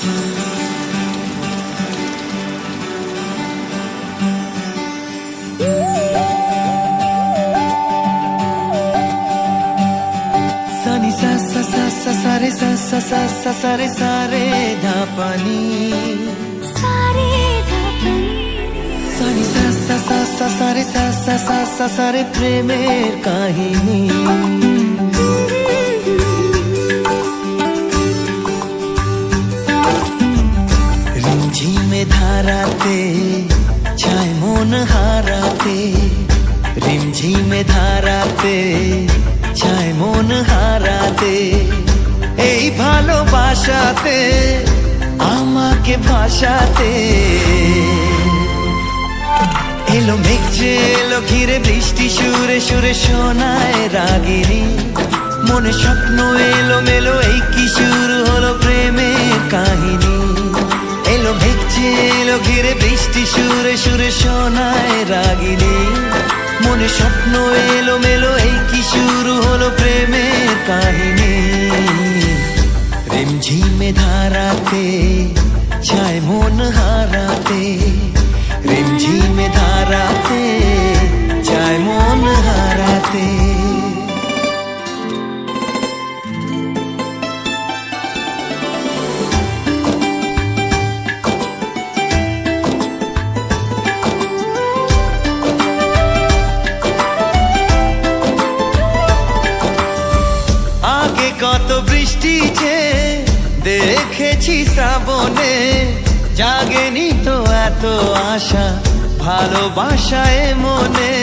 सानी सा सा सा सा सारे सा सा सा सा सारे सारे धापानी सानी सा सा सा सा सारे सा सा सा सा सारे प्रेमेर काहिनी रिमझिमे धाराते छाय मन हाराते रिमझिमे धाराते छाय मन हाराते এই ভালোবাসাতে আমাকে ভাসাতে এলো মেঘ যে এলো ঘিরে বৃষ্টি সুরে সুরে শোনায় রাগিনী মনে স্বপ্ন এলো মেলো এই কি শুরু হলো প্রেমের কাহিনী এলো মেঘ যে এলো ঘিরে বৃষ্টি সুরে সুরে শোনায় রাগিনী মনে স্বপ্ন এলো মেলো এই কি শুরু হলো প্রেমের কাহিনী रिमझिमे धाराते छाय मन हाराते रिमझिमे धाराते छाय मन हाराते आगे कत बृष्टि जे দেখেছি শ্রাবণে জাগেনি তো এত আশা ভালোবাসায় মনে